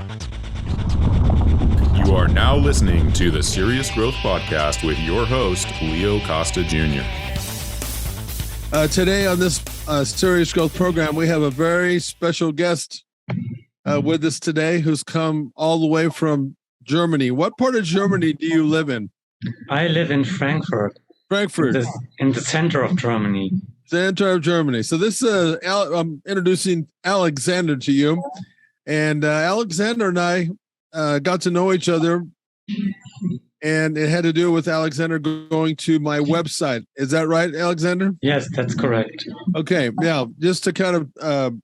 You are now listening to the Serious Growth Podcast with your host, Leo Costa Jr. Today on this Serious Growth program, we have a very special guest with us today who's come all the way from Germany. What part of Germany do you live in? I live in Frankfurt. Frankfurt. In the center of Germany. Center of Germany. So this I'm introducing Alexander to you. And Alexander and I got to know each other, and it had to do with Alexander going to my website. Is that right, Alexander? Yes, that's correct. Okay. Now, just to kind of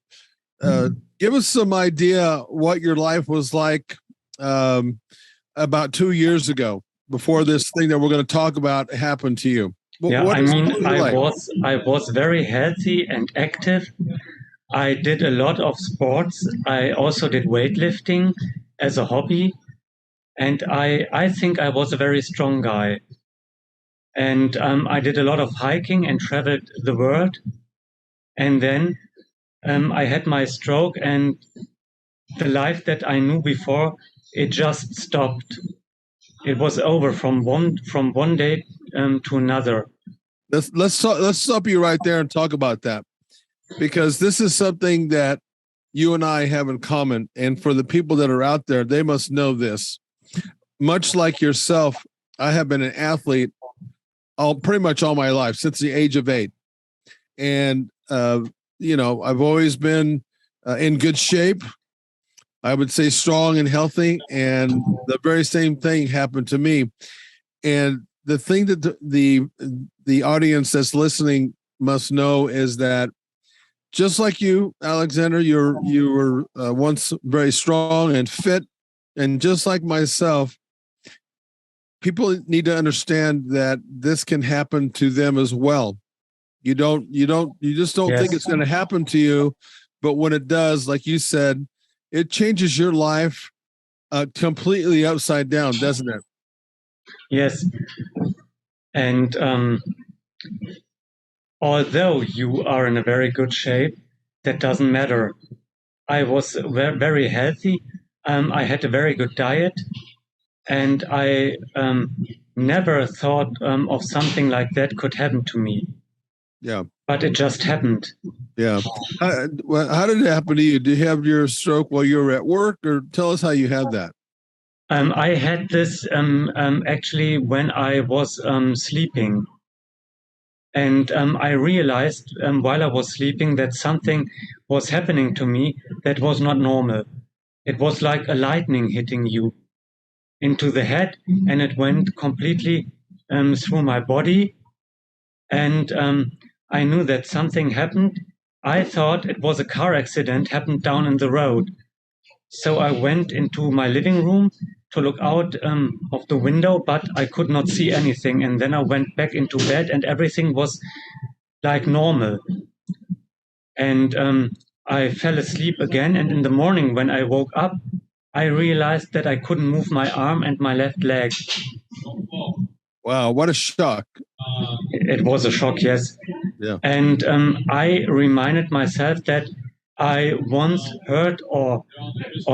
give us some idea what your life was like about 2 years ago, before this thing that we're going to talk about happened to you. I was very healthy and active. I did a lot of sports. I also did weightlifting as a hobby. And I think I was a very strong guy. And I did a lot of hiking and traveled the world. And then I had my stroke, and the life that I knew before, it just stopped. It was over from one day to another. Let's stop you right there and talk about that, because this is something that you and I have in common. And for the people that are out there, they must know this. Much like yourself, I have been an athlete pretty much all my life, since the age of 8. And, I've always been in good shape. I would say strong and healthy. And the very same thing happened to me. And the thing that the audience that's listening must know is that, just like you, Alexander, you were once very strong and fit, and just like myself, people need to understand that this can happen to them as well. You just don't think it's going to happen to you, but when it does, like you said, it changes your life completely upside down, doesn't it? Yes. And although you are in a very good shape, that doesn't matter. I was very healthy. I had a very good diet, and I never thought of something like that could happen to me. Yeah. But it just happened. Yeah. How did it happen to you? Did you have your stroke while you were at work, or tell us how you had that? I had this actually when I was sleeping. And I realized while I was sleeping that something was happening to me that was not normal. It was like a lightning hitting you into the head, and it went completely through my body. And I knew that something happened. I thought it was a car accident happened down in the road. So I went into my living room to look out of the window, but I could not see anything. And then I went back into bed, and everything was like normal. And I fell asleep again. And in the morning, when I woke up, I realized that I couldn't move my arm and my left leg. Wow, what a shock. It was a shock, yes. Yeah. And I reminded myself that I once heard or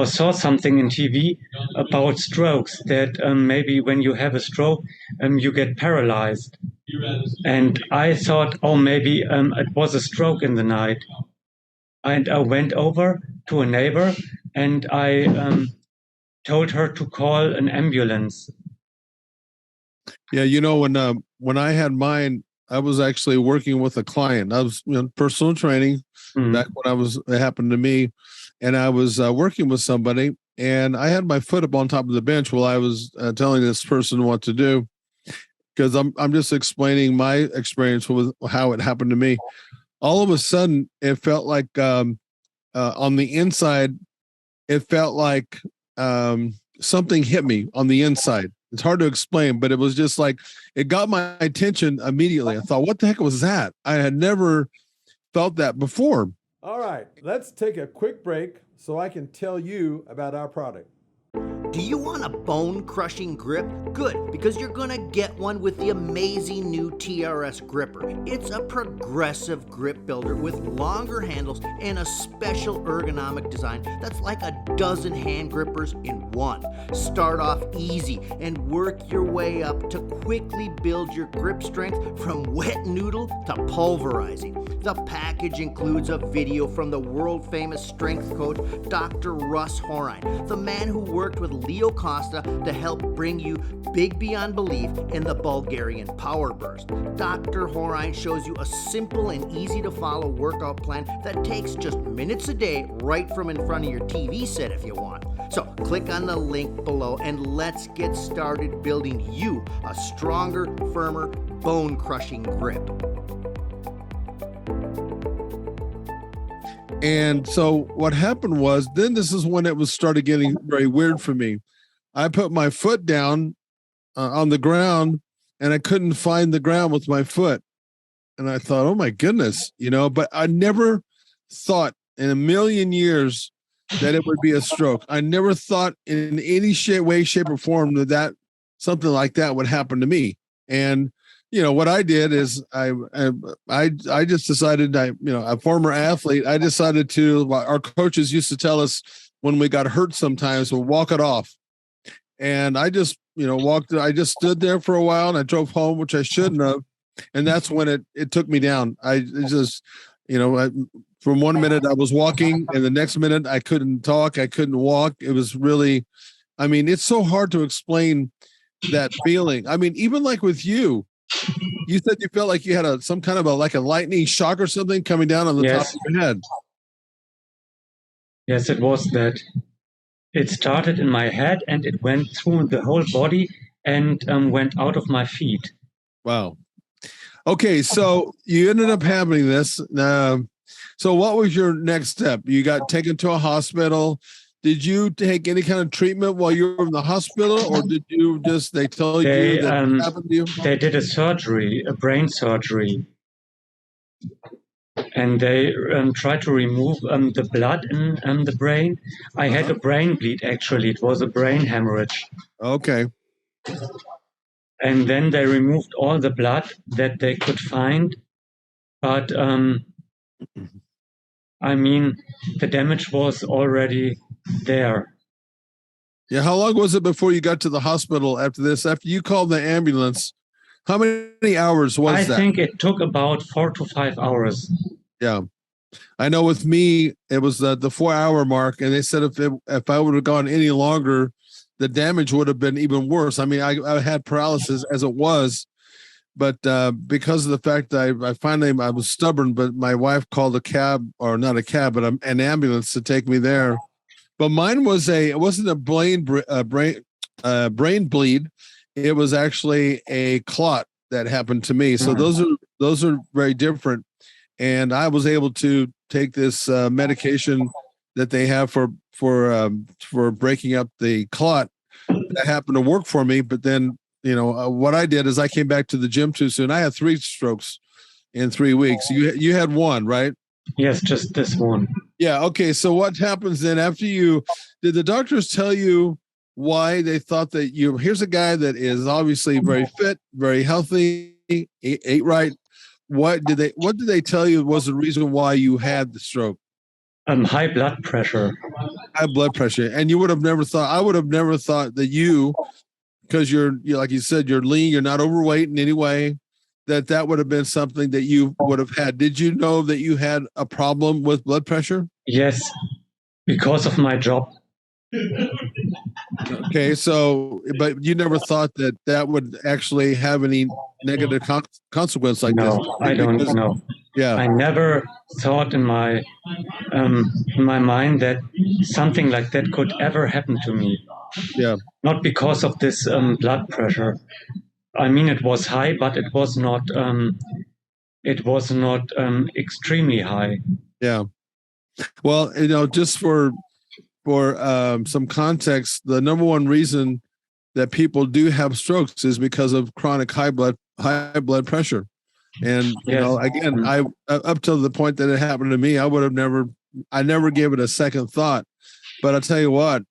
saw something in TV about strokes, that maybe when you have a stroke, you get paralyzed. And I thought, maybe it was a stroke in the night. And I went over to a neighbor, and I told her to call an ambulance. Yeah, when I had mine, I was actually working with a client. I was personal training back when it happened to me, and I was working with somebody, and I had my foot up on top of the bench while I was telling this person what to do, because I'm just explaining my experience with how it happened to me. All of a sudden, it felt like on the inside, it felt like something hit me on the inside. It's hard to explain, but it was just like, it got my attention immediately. I thought, what the heck was that? I had never felt that before. All right, let's take a quick break so I can tell you about our product. Do you want a bone-crushing grip? Good, because you're gonna get one with the amazing new TRS gripper. It's a progressive grip builder with longer handles and a special ergonomic design that's like a dozen hand grippers in one. Start off easy and work your way up to quickly build your grip strength from wet noodle to pulverizing. The package includes a video from the world-famous strength coach, Dr. Russ Horine, the man who worked with Leo Costa to help bring you big beyond belief in the Bulgarian Power Burst. Dr. Horine shows you a simple and easy to follow workout plan that takes just minutes a day right from in front of your TV set if you want. So click on the link below and let's get started building you a stronger, firmer, bone-crushing grip. And so what happened was, then this is when it was started getting very weird for me. I put my foot down on the ground and I couldn't find the ground with my foot. And I thought, oh my goodness, but I never thought in a million years that it would be a stroke. I never thought in any way, shape, or form that something like that would happen to me. And what I did is I just decided, a former athlete, I decided to, our coaches used to tell us when we got hurt sometimes, we'll walk it off. And I just, I just stood there for a while and I drove home, which I shouldn't have. And that's when it took me down. From one minute I was walking and the next minute I couldn't talk. I couldn't walk. It was really, it's so hard to explain that feeling. Even like with you said you felt like you had some kind of a lightning shock or something coming down on the top of your head. Yes, it was that. It started in my head and it went through the whole body and went out of my feet. Wow. Okay, so you ended up having this. So what was your next step? You got taken to a hospital. Did you take any kind of treatment while you were in the hospital, or did you they told you that it happened to you? They did a brain surgery. And they tried to remove the blood in the brain. I had a brain bleed, actually. It was a brain hemorrhage. Okay. And then they removed all the blood that they could find. But, the damage was already there. Yeah, how long was it before you got to the hospital after this? After you called the ambulance, how many hours was that? I think it took about 4 to 5 hours. Yeah. I know with me, it was the 4-hour mark, and they said if I would have gone any longer, the damage would have been even worse. I had paralysis as it was, but because of the fact that I was stubborn, but my wife called a cab, or not a cab, but an ambulance to take me there. But mine it wasn't a brain bleed. It was actually a clot that happened to me. So those are very different. And I was able to take this medication that they have for breaking up the clot. That happened to work for me. But then, what I did is I came back to the gym too soon. I had 3 strokes in 3 weeks. You had one, right? Yes, just this one. Yeah. Okay. So what happens then after did the doctors tell you why they thought that here's a guy that is obviously very fit, very healthy, ate right. What did they tell you was the reason why you had the stroke? High blood pressure. High blood pressure. And I would have never thought that because you're like you said, you're lean, you're not overweight in any way, that would have been something that you would have had. Did you know that you had a problem with blood pressure? Yes, because of my job. Okay, so, but you never thought that would actually have any negative consequence like this? No, I don't know. Yeah, I never thought in my mind that something like that could ever happen to me. Yeah, not because of this blood pressure. It was high, but it was not. It was not extremely high. Yeah. Well, just for some context, the number one reason that people do have strokes is because of chronic high blood pressure. And again, I up to the point that it happened to me, I never gave it a second thought. But I'll tell you what,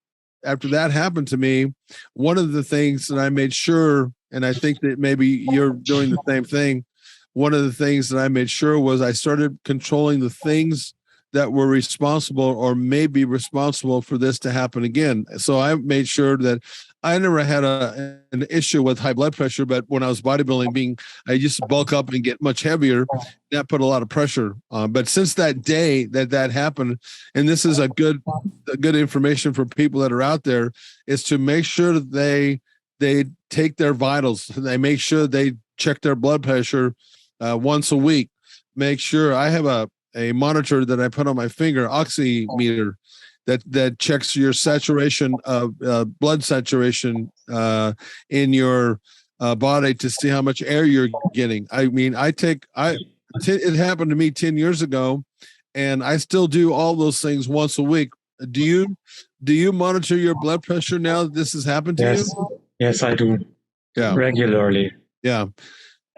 after that happened to me, one of the things that I made sure, and I think that maybe you're doing the same thing. One of the things that I made sure was I started controlling the things that were responsible or may be responsible for this to happen again. So I made sure that I never had an issue with high blood pressure, but when I was bodybuilding, I used to bulk up and get much heavier. That put a lot of pressure on. But since that day that happened, and this is a good information for people that are out there, is to make sure that they take their vitals. They make sure they check their blood pressure once a week. Make sure I have a monitor that I put on my finger, oximeter, that checks your saturation of blood saturation in your body to see how much air you're getting. I mean, it happened to me 10 years ago, and I still do all those things once a week. Do you monitor your blood pressure now that this has happened to you? Yes, I do. Yeah, regularly. Yeah.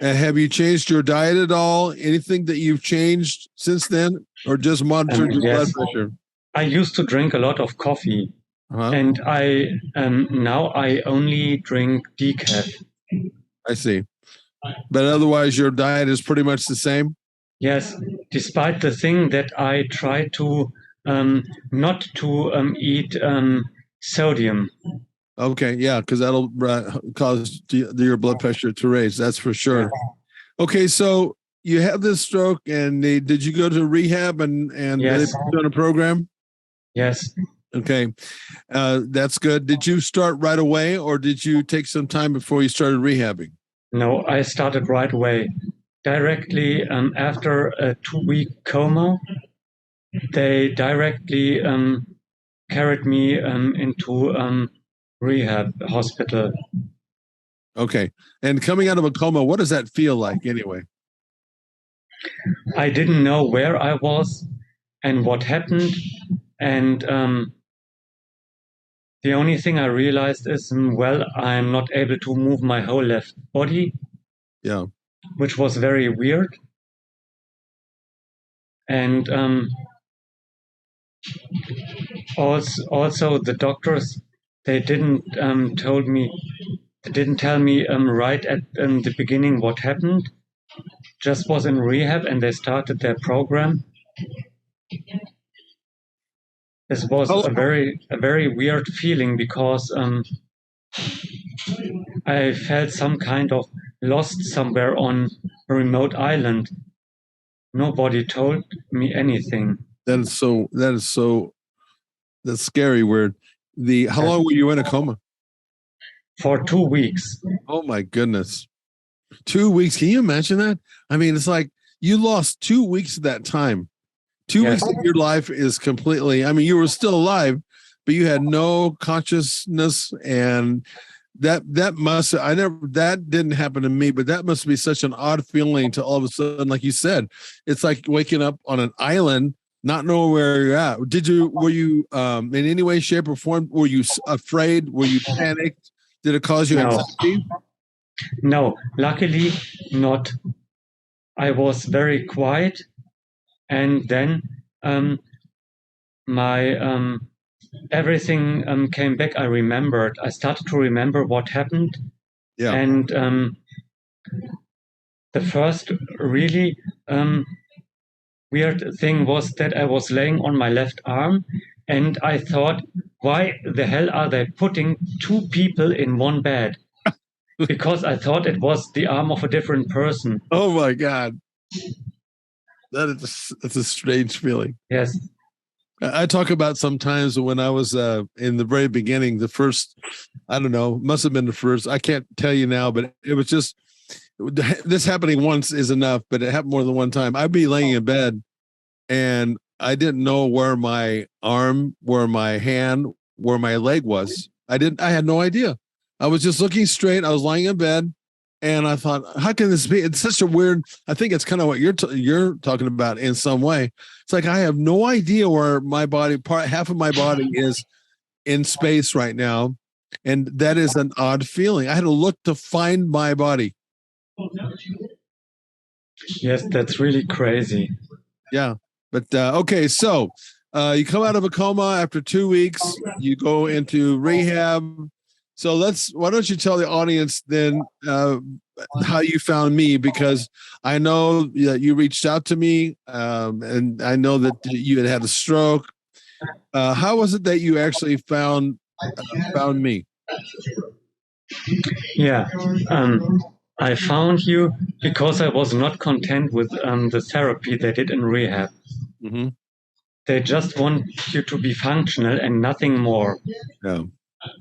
Have you changed your diet at all? Anything that you've changed since then, or just monitored your blood pressure? I used to drink a lot of coffee, and now I only drink decaf. I see. But otherwise, your diet is pretty much the same? Yes, despite the thing that I try to not to eat sodium. Okay, yeah, because that'll cause your blood pressure to raise. That's for sure. Okay, so you had this stroke, and did you go to rehab and they put you on a program? Yes. Okay, that's good. Did you start right away, or did you take some time before you started rehabbing? No, I started right away. Directly after a 2-week coma, they directly carried me into rehab hospital. Okay. And coming out of a coma, what does that feel like anyway? I didn't know where I was and what happened. And the only thing I realized is, I'm not able to move my whole left body. Yeah. Which was very weird. And also the doctors, they didn't tell me right at the beginning what happened. Just was in rehab, and they started their program. This was a very weird feeling, because I felt some kind of lost somewhere on a remote island. Nobody told me anything. That's scary. Word. How long were you in a coma? For 2 weeks. Oh my goodness. 2 weeks. Can you imagine that? I mean, it's like you lost 2 weeks of that time. 2 weeks of your life is completely, I mean, you were still alive, but you had no consciousness, and that didn't happen to me, but that must be such an odd feeling to all of a sudden, like you said, it's like waking up on an island, not knowing where you're at. Were you in any way, shape, or form, were you afraid? Were you panicked? Did it cause you anxiety? No, luckily not. I was very quiet, and then my everything came back. I started to remember what happened. Yeah. And the first really weird thing was that I was laying on my left arm, and I thought, why the hell are they putting 2 people in one bed? Because I thought it was the arm of a different person. Oh my God. That's a strange feeling. Yes. I talk about sometimes when I was in the very beginning, the first, I don't know, must have been the first. I can't tell you now, but it was just, this happening once is enough, but it happened more than one time. I'd be laying in bed, and I didn't know where my arm, where my hand, where my leg was. I had no idea. I was just looking straight. I was lying in bed, and I thought, how can this be? It's such a weird, I think it's kind of what you're talking about in some way. It's like, I have no idea where my body, half of my body is in space right now. And that is an odd feeling. I had to look to find my body. Yes, that's really crazy. Yeah. But okay, so You come out of a coma after 2 weeks. You go into rehab. So why don't you tell the audience then how you found me? Because I know that you reached out to me, and I know that you had a stroke. How was it that you actually found me? Yeah, I found you because I was not content with the therapy they did in rehab. Mm-hmm. They just want you to be functional and nothing more. Yeah.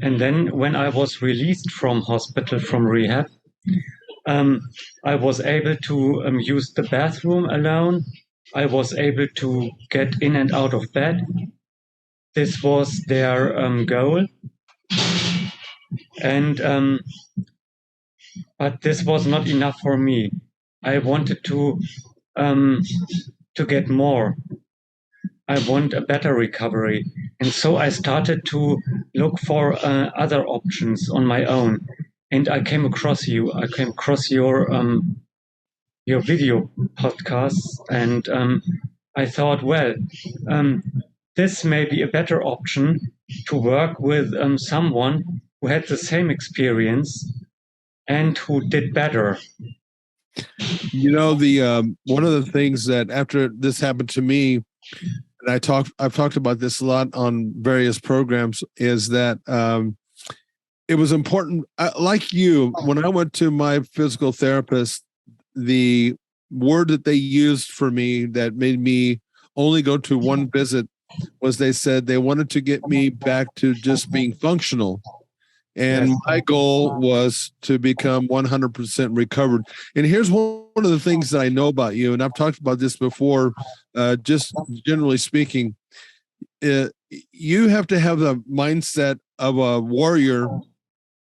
And then when I was released from hospital, from rehab, I was able to use the bathroom alone. I was able to get in and out of bed. This was their goal. And but this was not enough for me. I wanted to get more. I want a better recovery, and so I started to look for other options on my own. And I came across you. I came across your video podcast, and I thought, well, this may be a better option to work with someone who had the same experience and who did better. You know, the one of the things that after this happened to me, and I've talked about this a lot on various programs, is that it was important. Like you, when I went to my physical therapist, the word that they used for me that made me only go to one visit was they said they wanted to get me back to just being functional. And Yes. my goal was to become 100% recovered. And here's one of the things that I know about you, and I've talked about this before, just generally speaking. You have to have the mindset of a warrior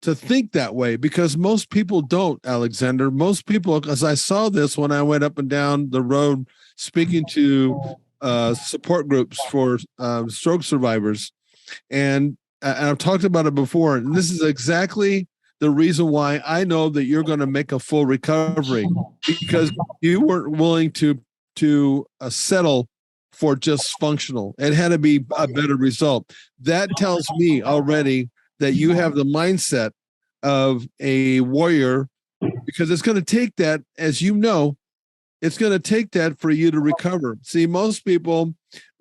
to think that way, because most people don't, Alexander. Most people, as I saw this when I went up and down the road speaking to support groups for stroke survivors, and I've talked about it before, and this is exactly the reason why I know that you're going to make a full recovery, because you weren't willing to settle for just functional. It had to be a better result. That tells me already that you have the mindset of a warrior, because it's going to take that, as you know, it's going to take that for you to recover. See, most people,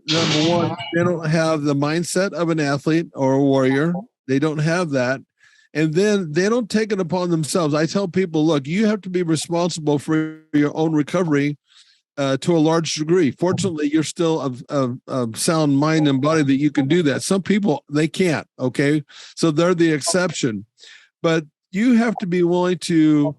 number one, they don't have the mindset of an athlete or a warrior. They don't have that. And then they don't take it upon themselves. I tell people, look, you have to be responsible for your own recovery to a large degree. Fortunately, you're still of sound mind and body that you can do that. Some people, they can't, okay? So they're the exception. But you have to be willing to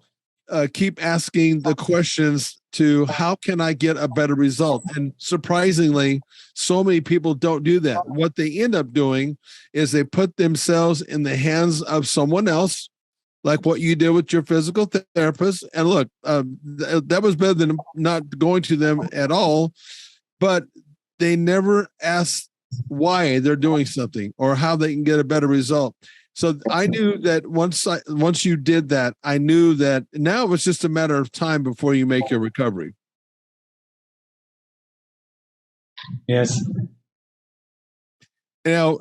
keep asking the questions to how can I get a better result? And surprisingly, so many people don't do that. What they end up doing is they put themselves in the hands of someone else, like what you did with your physical therapist. And look, that was better than not going to them at all, but they never ask why they're doing something or how they can get a better result. So I knew that once you did that, I knew that now it was just a matter of time before you make your recovery. Yes. Now,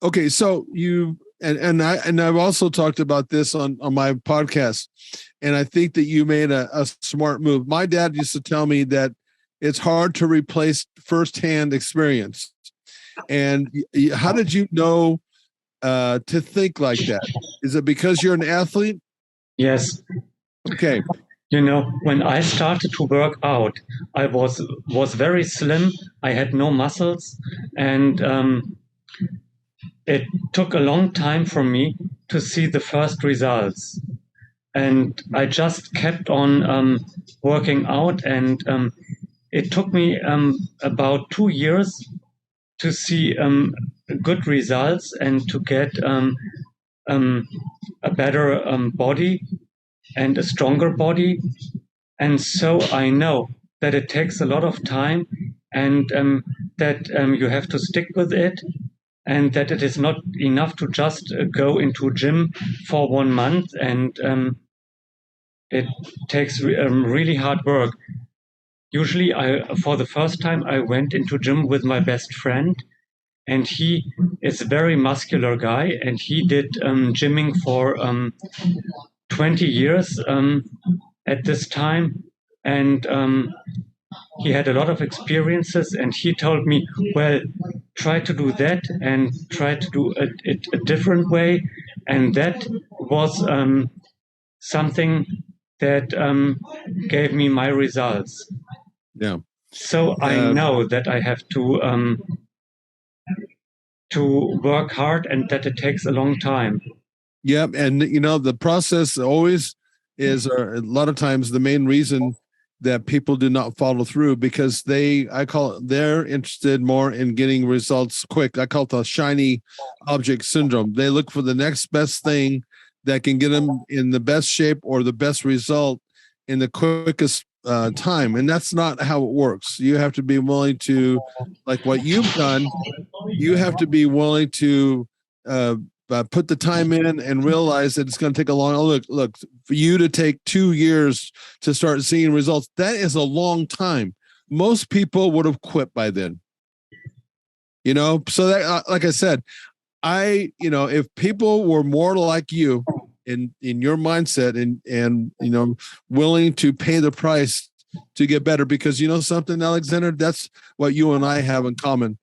okay, so you and I've also talked about this on my podcast, and I think that you made a smart move. My dad used to tell me that it's hard to replace firsthand experience. And how did you know to think like that? Is it because you're an athlete? Yes. Okay. You know, when I started to work out, I was very slim. I had no muscles, and it took a long time for me to see the first results. And I just kept on working out, and it took me about 2 years to see good results and to get a better body and a stronger body. And so I know that it takes a lot of time, and that you have to stick with it, and that it is not enough to just go into gym for 1 month, and it takes really hard work. usually for the first time, I went into gym with my best friend, and he is a very muscular guy, and he did gymming for 20 years at this time. And he had a lot of experiences, and he told me, well, try to do that and try to do it a different way. And that was something that gave me my results. Yeah. So I know that I have to work hard and that it takes a long time. Yep. And, the process always is a lot of times the main reason that people do not follow through, because they're interested more in getting results quick. I call it the shiny object syndrome. They look for the next best thing that can get them in the best shape or the best result in the quickest time. And that's not how it works. You have to be willing to, like what you've done, you have to be willing to put the time in and realize that it's going to take a long look for you to take 2 years to start seeing results. That is a long time. Most people would have quit by then, so that, like I said, if people were more like you in your mindset and willing to pay the price to get better, because something, Alexander, that's what you and I have in common.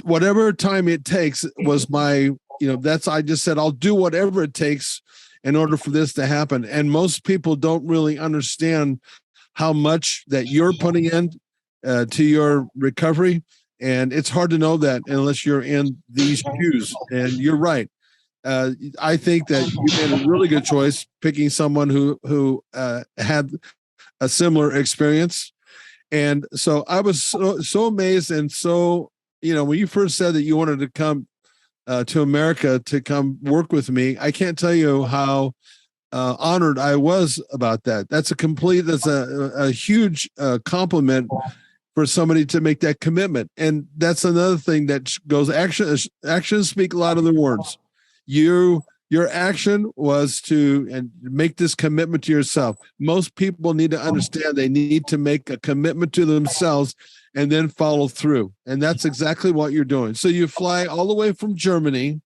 Whatever time it takes was my, I just said, I'll do whatever it takes in order for this to happen. And most people don't really understand how much that you're putting in to your recovery. And it's hard to know that unless you're in these shoes. And you're right. I think that you made a really good choice picking someone who had a similar experience. And so I was so amazed. And so, when you first said that you wanted to come to America to come work with me, I can't tell you how honored I was about that. That's a huge compliment for somebody to make that commitment. And that's another thing that goes, actions speak louder than words. Your action was to make this commitment to yourself. Most people need to understand they need to make a commitment to themselves and then follow through. And that's exactly what you're doing. So you fly all the way from Germany,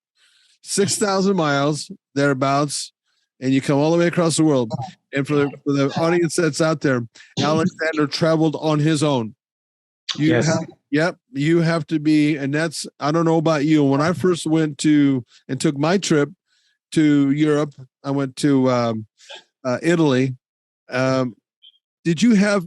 6,000 miles, thereabouts, and you come all the way across the world. And for the audience that's out there, Alexander traveled on his own. You have to be, and that's, I don't know about you. When I first went and took my trip to Europe, I went to Italy. Did you have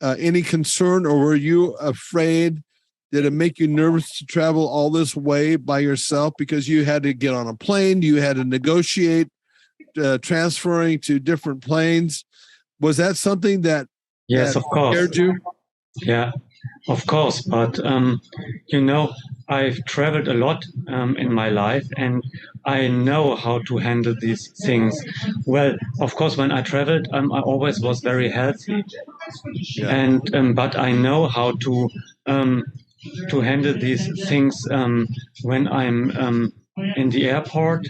any concern, or were you afraid? Did it make you nervous to travel all this way by yourself, because you had to get on a plane, you had to negotiate transferring to different planes? Was that something that of course scared you? Yeah, of course. But I've traveled a lot in my life, and I know how to handle these things. Well, of course, when I traveled, I always was very healthy, and but I know how to handle these things when I'm in the airport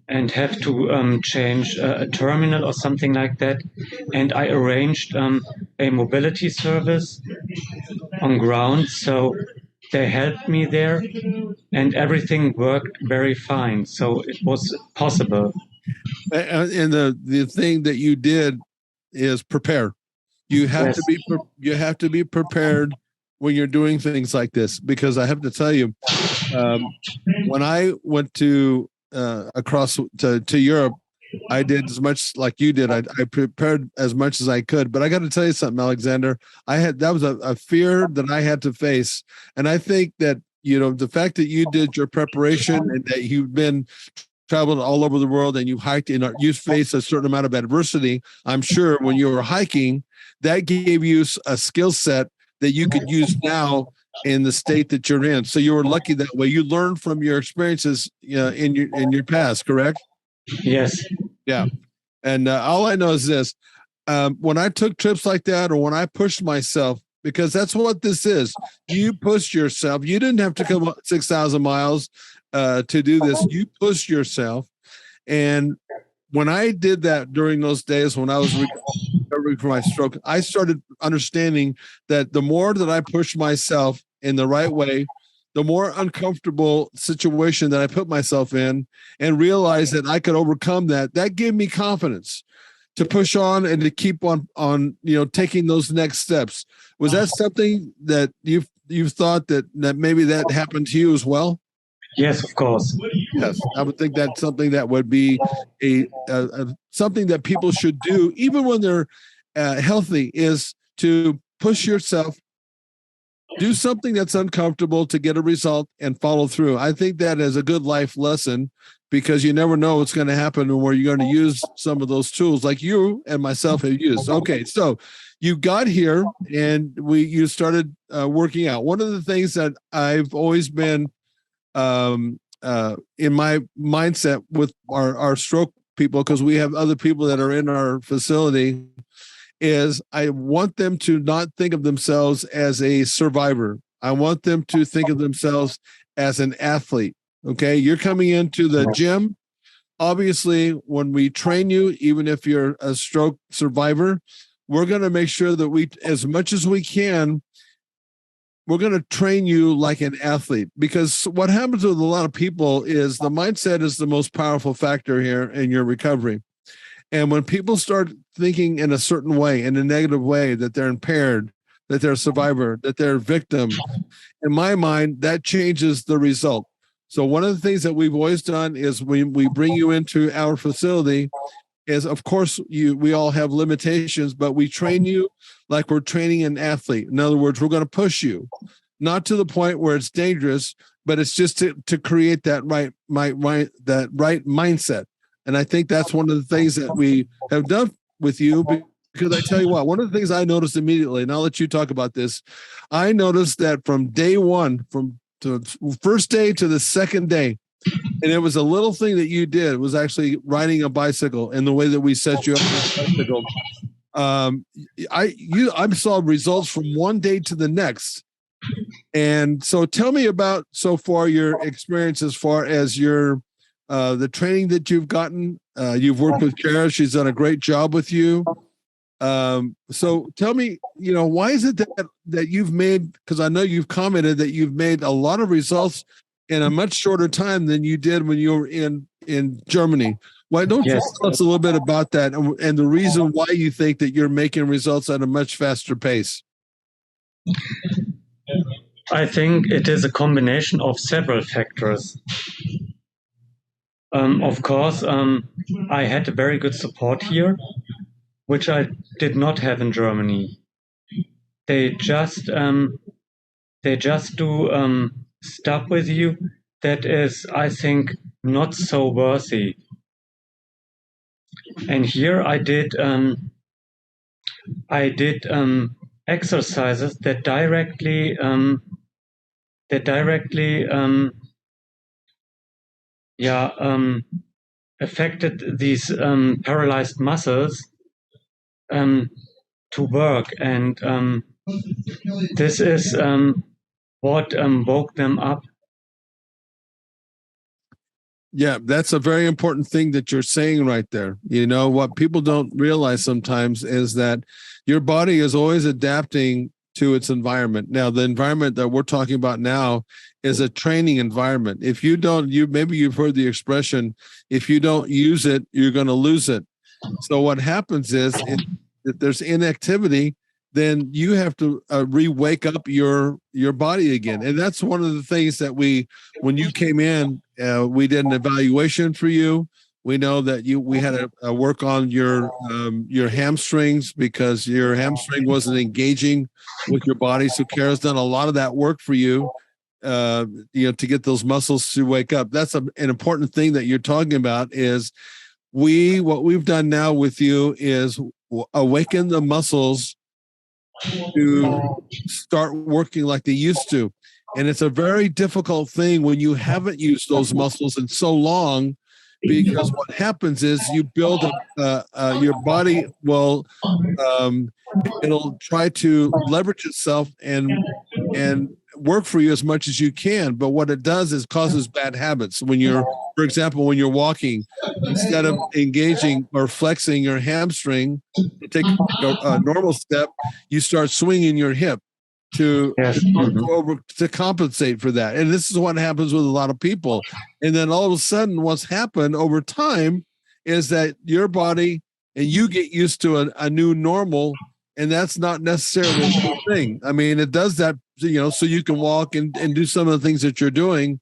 and have to change a terminal or something like that. And I arranged a mobility service on ground, so they helped me there, and everything worked very fine. So it was possible. And the thing that you did is prepare. You have to be prepared when you're doing things like this, because I have to tell you, when I went to across to Europe, I did as much like you did. I prepared as much as I could, but I got to tell you something, Alexander. That was a fear that I had to face, and I think that the fact that you did your preparation and that you've been traveled all over the world and you hiked and you faced a certain amount of adversity. I'm sure when you were hiking, that gave you a skill set that you could use now in the state that you're in. So you were lucky that way. You learned from your experiences in your past, correct? Yes. Yeah. And all I know is this, when I took trips like that, or when I pushed myself, because that's what this is, you pushed yourself. You didn't have to come 6,000 miles to do this. You pushed yourself. And when I did that during those days when I was recovery from my stroke, I started understanding that the more that I pushed myself in the right way, the more uncomfortable situation that I put myself in, and realized that I could overcome that, that gave me confidence to push on and to keep on, taking those next steps. Was that something that you've thought that maybe that happened to you as well? Yes, of course. Yes, I would think that's something that would be a something that people should do, even when they're healthy, is to push yourself, do something that's uncomfortable to get a result, and follow through. I think that is a good life lesson, because you never know what's going to happen and where you're going to use some of those tools like you and myself have used. Okay, so you got here and you started working out. One of the things that I've always been in my mindset with our stroke people, because we have other people that are in our facility, is I want them to not think of themselves as a survivor. I want them to think of themselves as an athlete. Okay, you're coming into the gym. Obviously, when we train you, even if you're a stroke survivor, we're going to make sure that we, as much as we can, we're going to train you like an athlete. Because what happens with a lot of people is the mindset is the most powerful factor here in your recovery. And when people start thinking in a certain way, in a negative way, that they're impaired, that they're a survivor, that they're a victim, in my mind, that changes the result. So one of the things that we've always done is we bring you into our facility is, of course, we all have limitations, but we train you like we're training an athlete. In other words, we're going to push you, not to the point where it's dangerous, but it's just to create that right mindset. And I think that's one of the things that we have done with you, because I tell you what, one of the things I noticed immediately, and I'll let you talk about this, I noticed that from day one, from the first day to the second day, and it was a little thing that you did, was actually riding a bicycle, and the way that we set you up on a bicycle. I saw results from one day to the next. And so tell me about so far your experience as far as your the training that you've gotten. You've worked with Kara. She's done a great job with you. So tell me, why is it that you've made, because I know you've commented that you've made a lot of results in a much shorter time than you did when you were in Germany. Why don't you tell us a little bit about that and the reason why you think that you're making results at a much faster pace? I think it is a combination of several factors. Of course, I had a very good support here, which I did not have in Germany. They just do stuff with you that is, I think, not so worthy. And here I did exercises that directly affected these paralyzed muscles to work, and this is what woke them up. Yeah, that's a very important thing that you're saying right there. What people don't realize sometimes is that your body is always adapting to its environment. Now, the environment that we're talking about now is a training environment. If you don't, maybe you've heard the expression, if you don't use it, you're going to lose it. So what happens is if there's inactivity, then you have to re-wake up your body again. And that's one of the things that when you came in, we did an evaluation for you. We know that we had to work on your hamstrings, because your hamstring wasn't engaging with your body. So Kara's done a lot of that work for you, to get those muscles to wake up. That's an important thing that you're talking about. Is what we've done now with you is awaken the muscles to start working like they used to. And it's a very difficult thing when you haven't used those muscles in so long, because what happens is you build up, your body will, it'll try to leverage itself and work for you as much as you can. But what it does is causes bad habits. When you're, for example, when you're walking, instead of engaging or flexing your hamstring, you take a normal step, you start swinging your hip to compensate for that. And this is what happens with a lot of people. And then all of a sudden, what's happened over time is that your body and you get used to a new normal, and that's not necessarily a good thing. I mean, it does that, so you can walk and do some of the things that you're doing.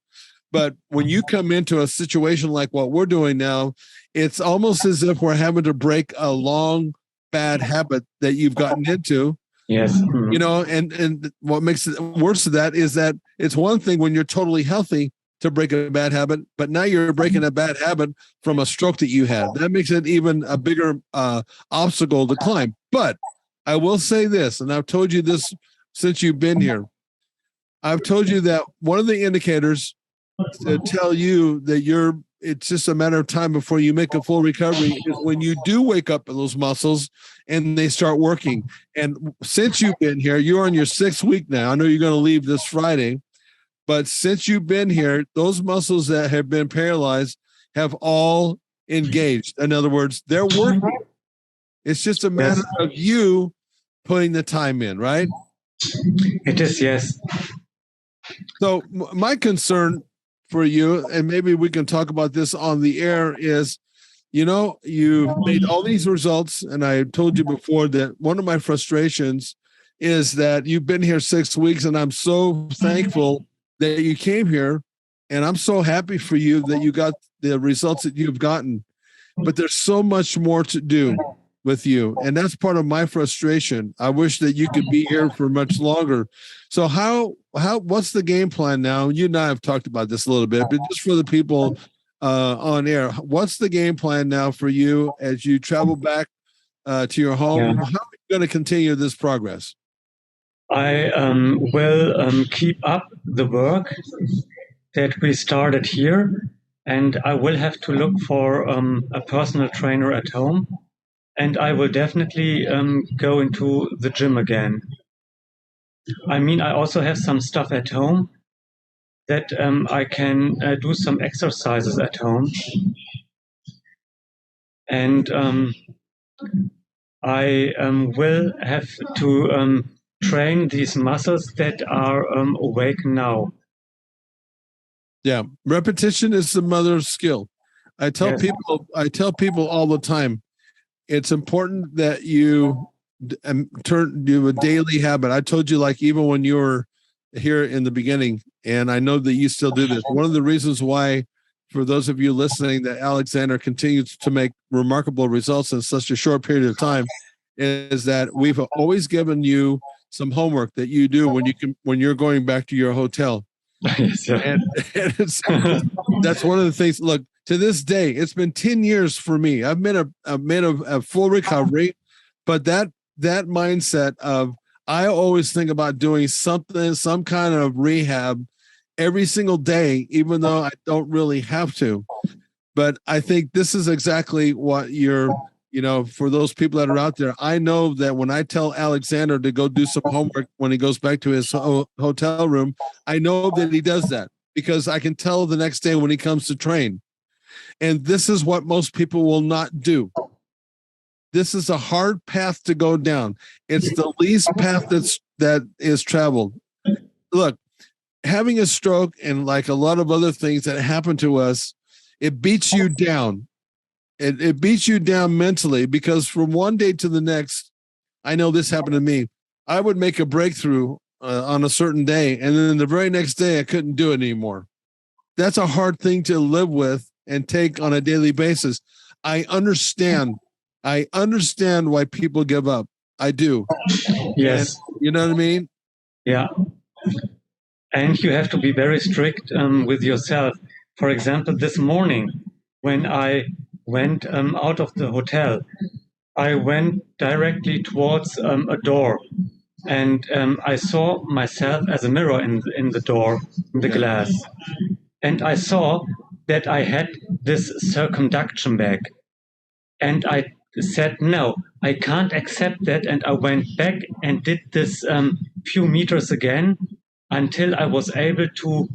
But when you come into a situation like what we're doing now, it's almost as if we're having to break a long, bad habit that you've gotten into. Yes. And what makes it worse of that is that it's one thing when you're totally healthy to break a bad habit, but now you're breaking a bad habit from a stroke that you had. That makes it even a bigger obstacle to climb. But I will say this, and I've told you this since you've been here. I've told you that one of the indicators to tell you that it's just a matter of time before you make a full recovery is when you do wake up in those muscles and they start working. And since you've been here, you're on your 6th week now. I know you're going to leave this Friday, but since you've been here, those muscles that have been paralyzed have all engaged. In other words, they're working. It's just a matter of you putting the time in, right? It is, yes. So my concern for you, and maybe we can talk about this on the air, is, you've made all these results. And I told you before that one of my frustrations is that you've been here 6 weeks, and I'm so thankful that you came here. And I'm so happy for you that you got the results that you've gotten. But there's so much more to do with you. And that's part of my frustration. I wish that you could be here for much longer. So what's the game plan now? You and I have talked about this a little bit, but just for the people on air, what's the game plan now for you as you travel back to your home? Yeah. How are you going to continue this progress? I will keep up the work that we started here, and I will have to look for a personal trainer at home. And I will definitely go into the gym again. I mean, I also have some stuff at home that I can do some exercises at home. And I will have to train these muscles that are awake now. Yeah, repetition is the mother of skill. I tell people all the time, it's important that you do a daily habit. I told you, like, even when you were here in the beginning, and I know that you still do this. One of the reasons why, for those of you listening, that Alexander continues to make remarkable results in such a short period of time is that we've always given you some homework that you do when you're going back to your hotel. Yes, and that's one of the things. Look, to this day, it's been 10 years for me. I've made a full recovery, but that mindset of, I always think about doing something, some kind of rehab every single day, even though I don't really have to. But I think this is exactly what for those people that are out there. I know that when I tell Alexander to go do some homework when he goes back to his hotel room, I know that he does that because I can tell the next day when he comes to train. And this is what most people will not do. This is a hard path to go down. It's the least path that is traveled. Look, having a stroke and like a lot of other things that happen to us, it beats you down. It beats you down mentally, because from one day to the next, I know this happened to me. I would make a breakthrough on a certain day, and then the very next day I couldn't do it anymore. That's a hard thing to live with and take on a daily basis. I understand why people give up. I do. Yes. And, you know what I mean? Yeah. And you have to be very strict with yourself. For example, this morning when I went out of the hotel, I went directly towards a door, and I saw myself as a mirror in the door, in the glass. And I saw that I had this circumduction bag. And I said, no, I can't accept that. And I went back and did this few meters again until I was able to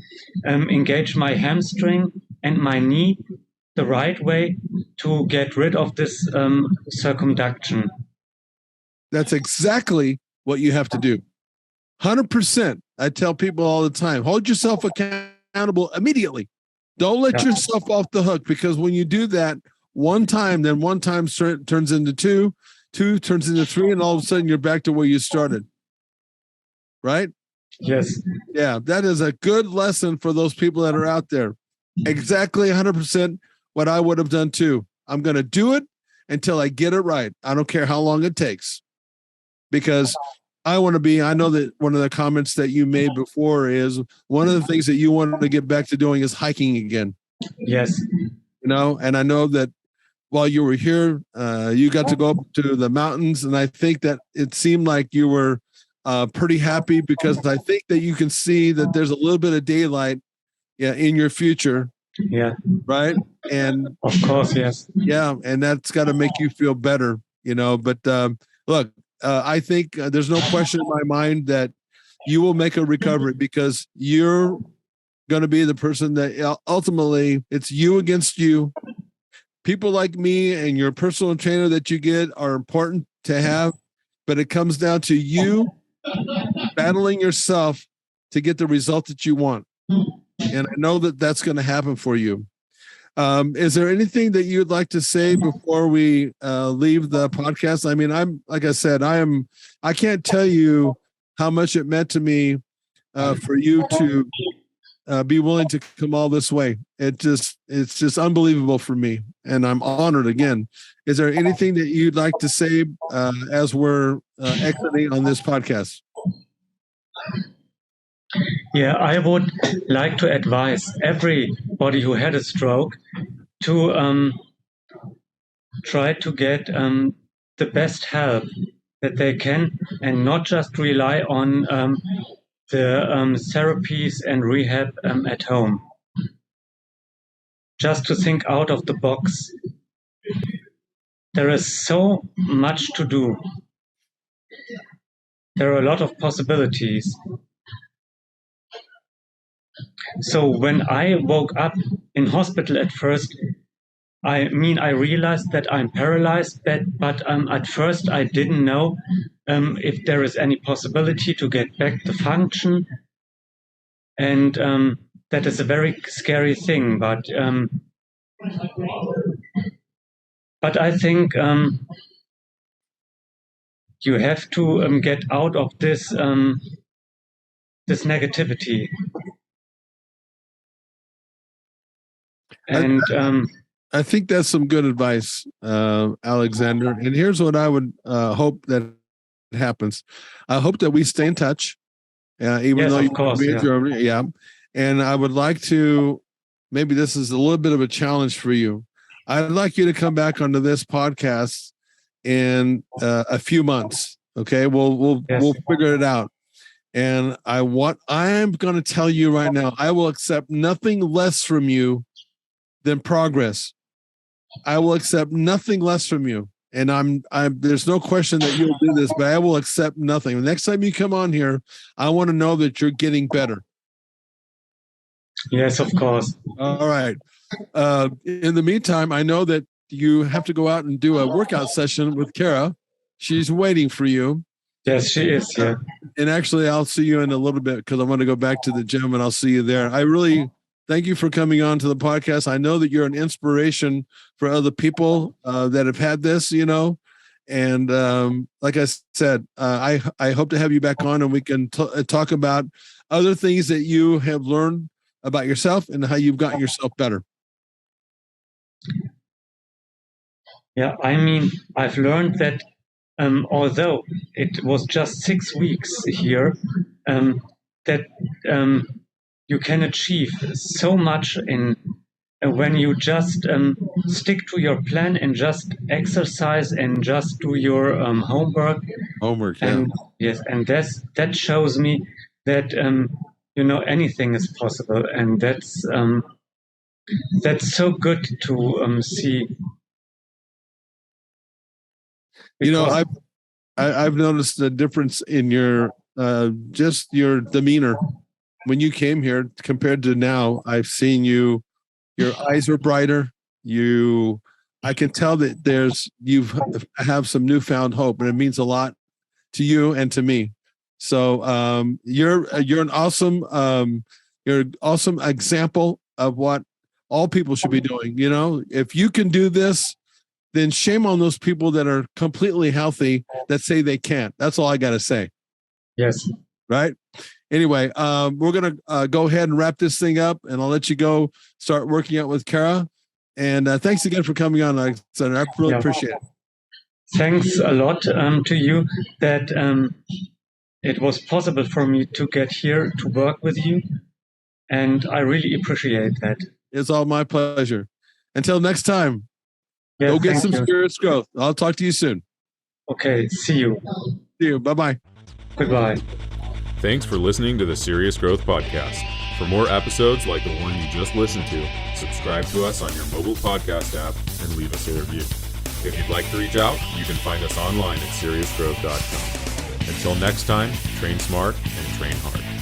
engage my hamstring and my knee the right way to get rid of this circumduction. That's exactly what you have to do. 100%. I tell people all the time, hold yourself accountable immediately. Don't let yourself off the hook, because when you do that one time, then one time turns into two turns into three, and all of a sudden you're back to where you started. Right? Yes. Yeah, that is a good lesson for those people that are out there. Exactly 100% what I would have done too. I'm going to do it until I get it right. I don't care how long it takes, because I know that one of the comments that you made before is one of the things that you want to get back to doing is hiking again. Yes. And I know that while you were here, you got to go up to the mountains, and I think that it seemed like you were pretty happy, because I think that you can see that there's a little bit of daylight in your future. Yeah. Right. And of course, yes. Yeah. And that's got to make you feel better, but look, I think there's no question in my mind that you will make a recovery, because you're going to be the person that ultimately it's you against you. People like me and your personal trainer that you get are important to have, but it comes down to you battling yourself to get the result that you want. And I know that that's going to happen for you. Is there anything that you'd like to say before we leave the podcast? I mean, like I said, I can't tell you how much it meant to me for you to be willing to come all this way. It's just unbelievable for me, and I'm honored again. Is there anything that you'd like to say as we're exiting on this podcast? Yeah, I would like to advise everybody who had a stroke to try to get the best help that they can, and not just rely on the therapies and rehab at home. Just to think out of the box. There is so much to do. There are a lot of possibilities. So when I woke up in hospital at first, I realized that I'm paralyzed, but at first I didn't know if there is any possibility to get back the function. And that is a very scary thing, but I think you have to get out of this this negativity. And I think that's some good advice, Alexander. And here's what I would hope that happens. I hope that we stay in touch, even though you're in Germany. Yeah. And I would like to, maybe this is a little bit of a challenge for you. I'd like you to come back onto this podcast in a few months. Okay. We'll figure it out. And I'm going to tell you right now, I will accept nothing less from you than progress. I will accept nothing less from you. And there's no question that you'll do this, but I will accept nothing. The next time you come on here, I want to know that you're getting better. Yes, of course. All right. In the meantime, I know that you have to go out and do a workout session with Kara. She's waiting for you. Yes, she is. Yeah. And actually, I'll see you in a little bit, because I want to go back to the gym, and I'll see you there. I really thank you for coming on to the podcast. I know that you're an inspiration for other people that have had this, and like I said, I hope to have you back on, and we can talk about other things that you have learned about yourself and how you've gotten yourself better. Yeah, I've learned that although it was just 6 weeks here, that you can achieve so much when you just stick to your plan and just exercise and just do your homework. And yes, and that shows me that anything is possible, and that's so good to see. I've noticed a difference in your just your demeanor. when you came here compared to now, I've seen your eyes are brighter. I can tell that you have some newfound hope, and it means a lot to you and to me. So you're an awesome example of what all people should be doing. You know, if you can do this, then shame on those people that are completely healthy that say they can't. That's all I got to say. Yes. Right. Anyway, we're going to go ahead and wrap this thing up, and I'll let you go start working out with Kara. And thanks again for coming on, Alexander. I really appreciate it. Thanks a lot to you that it was possible for me to get here to work with you. And I really appreciate that. It's all my pleasure. Until next time, yes, go get some serious growth. I'll talk to you soon. Okay, see you. See you. Bye-bye. Goodbye. Thanks for listening to the Serious Growth Podcast. For more episodes like the one you just listened to, subscribe to us on your mobile podcast app and leave us a review. If you'd like to reach out, you can find us online at seriousgrowth.com. Until next time, train smart and train hard.